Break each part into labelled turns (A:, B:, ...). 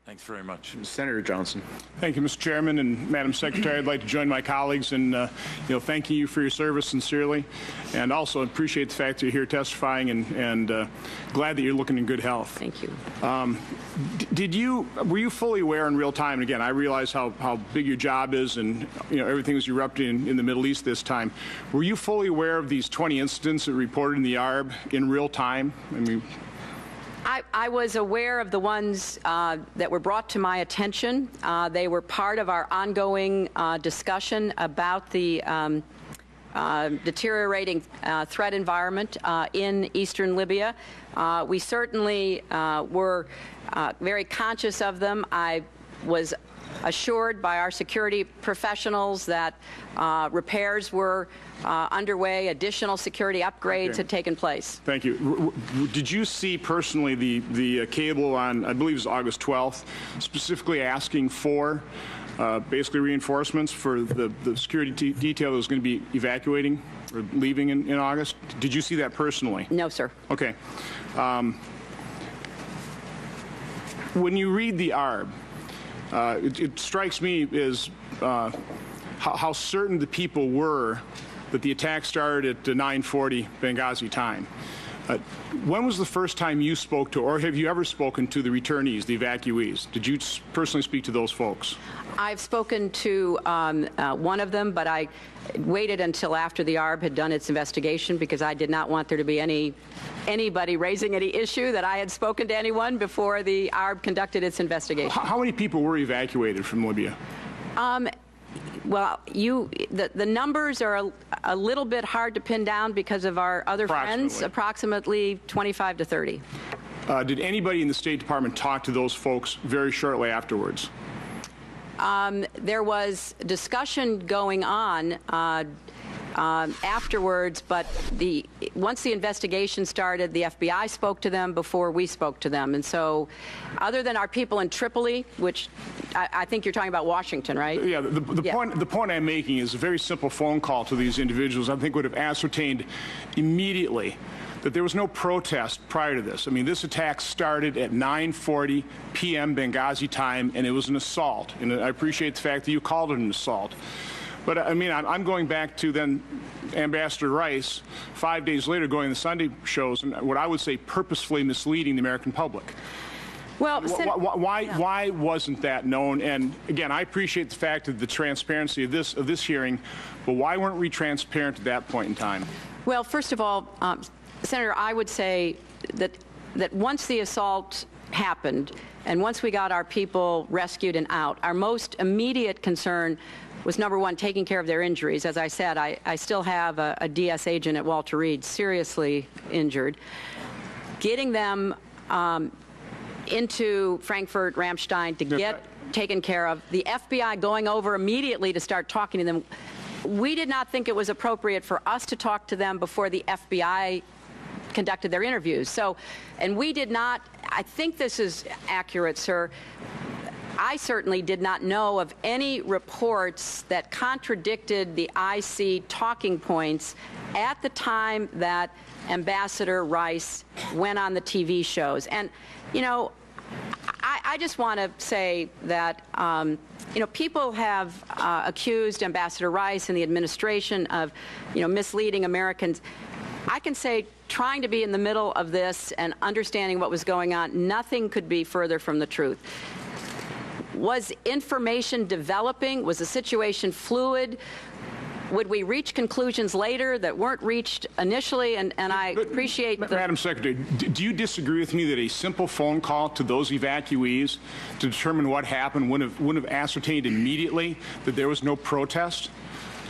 A: Thanks very much.
B: Senator Johnson.
C: Thank you, Mr. Chairman and Madam Secretary. I'd like to join my colleagues in thanking you for your service sincerely, and also appreciate the fact that you're here testifying, and glad that you're looking in good health.
D: Thank you.
C: Were you fully aware in real time? And again, I realize how big your job is, and everything was erupting in the Middle East this time. Were you fully aware of these 20 incidents that were reported in the ARB in real time? I mean,
D: I was aware of the ones that were brought to my attention. They were part of our ongoing discussion about the deteriorating threat environment in eastern Libya. We certainly were very conscious of them. I was assured by our security professionals that repairs were underway, additional security upgrades had taken place.
C: Thank you. Did you see personally the cable on, I believe it was August 12th, specifically asking for basically reinforcements for the security detail that was going to be evacuating or leaving in August? Did you see that personally?
D: No, sir.
C: Okay. When you read the ARB, it strikes me as how certain the people were that the attack started at 9:40 Benghazi time. When was the first time you spoke to, or have you ever spoken to the returnees, the evacuees? Did you personally speak to those folks?
D: I've spoken to one of them, but I waited until after the ARB had done its investigation because I did not want there to be anybody raising any issue that I had spoken to anyone before the ARB conducted its investigation.
C: How many people were evacuated from Libya?
D: Well, the numbers are a little bit hard to pin down because of our other friends, approximately 25 to 30.
C: Did anybody in the State Department talk to those folks very shortly afterwards?
D: There was discussion going on afterwards, but once the investigation started, the FBI spoke to them before we spoke to them. And so other than our people in Tripoli, which I think you're talking about Washington, right?
C: Yeah, the point I'm making is a very simple phone call to these individuals I think would have ascertained immediately that there was no protest prior to this. I mean, this attack started at 9:40 p.m. Benghazi time, and it was an assault. And I appreciate the fact that you called it an assault. But I mean, I'm going back to then Ambassador Rice, 5 days later, going to the Sunday shows, and what I would say purposefully misleading the American public.
D: Well,
C: why wasn't that known? And again, I appreciate the fact of the transparency of this hearing, but why weren't we transparent at that point in time?
D: Well, first of all, Senator, I would say that once the assault happened and once we got our people rescued and out, our most immediate concern was, number one, taking care of their injuries. As I said, I still have a DS agent at Walter Reed seriously injured. Getting them into Frankfurt, Ramstein to get taken care of. The FBI going over immediately to start talking to them. We did not think it was appropriate for us to talk to them before the FBI conducted their interviews. So, and we did not, I think this is accurate, sir, I certainly did not know of any reports that contradicted the IC talking points at the time that Ambassador Rice went on the TV shows. And, you know, I just want to say that, you know, people have accused Ambassador Rice and the administration of, you know, misleading Americans. I can say, trying to be in the middle of this and understanding what was going on, nothing could be further from the truth. Was information developing? Was the situation fluid? Would we reach conclusions later that weren't reached initially? And I appreciate the...
C: Madam Secretary, do you disagree with me that a simple phone call to those evacuees to determine what happened wouldn't have ascertained immediately that there was no protest?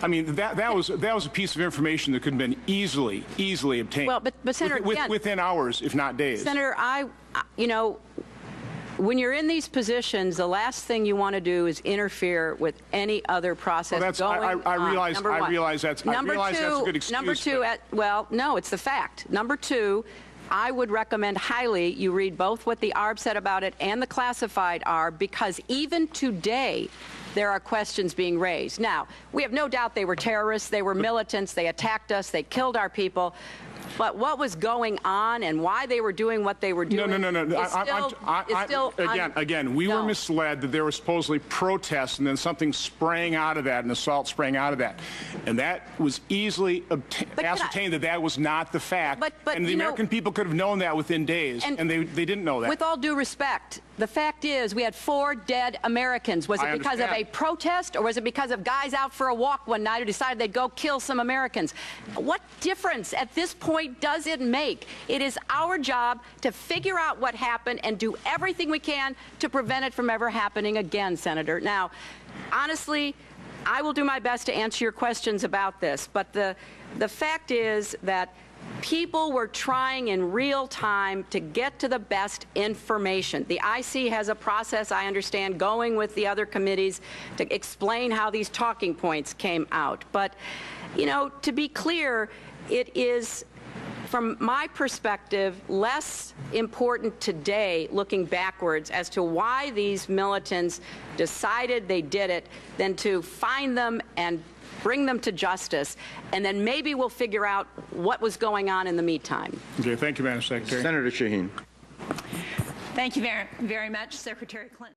C: I mean, that was a piece of information that could have been easily obtained.
D: Well, but Senator,
C: within hours, if not days.
D: Senator, you know, when you're in these positions, the last thing you want to do is interfere with any other process going on.
C: I realize that's a good excuse.
D: Number two, well, no, it's the fact. Number two, I would recommend highly you read both what the ARB said about it and the classified ARB, because even today there are questions being raised. Now, we have no doubt they were terrorists, they were militants, they attacked us, they killed our people. But what was going on and why they were doing what they were doing?
C: No. Again, we were misled that there were supposedly protests and then something sprang out of that, an assault sprang out of that. And that was easily ascertained that was not the fact. And the American people could have known that within days, and they didn't know that.
D: With all due respect, the fact is we had 4 dead Americans. Was it because of a protest, or was it because of guys out for a walk one night who decided they'd go kill some Americans? What difference at this point does it make? It is our job to figure out what happened and do everything we can to prevent it from ever happening again, Senator. Now, honestly, I will do my best to answer your questions about this, but the fact is that people were trying in real time to get to the best information. The IC has a process, I understand, going with the other committees to explain how these talking points came out. But, you know, to be clear, it is, from my perspective, less important today, looking backwards, as to why these militants decided they did it, than to find them and bring them to justice, and then maybe we'll figure out what was going on in the meantime.
C: Okay, thank you, Madam Secretary.
A: Senator Shaheen.
B: Thank you very much, Secretary Clinton.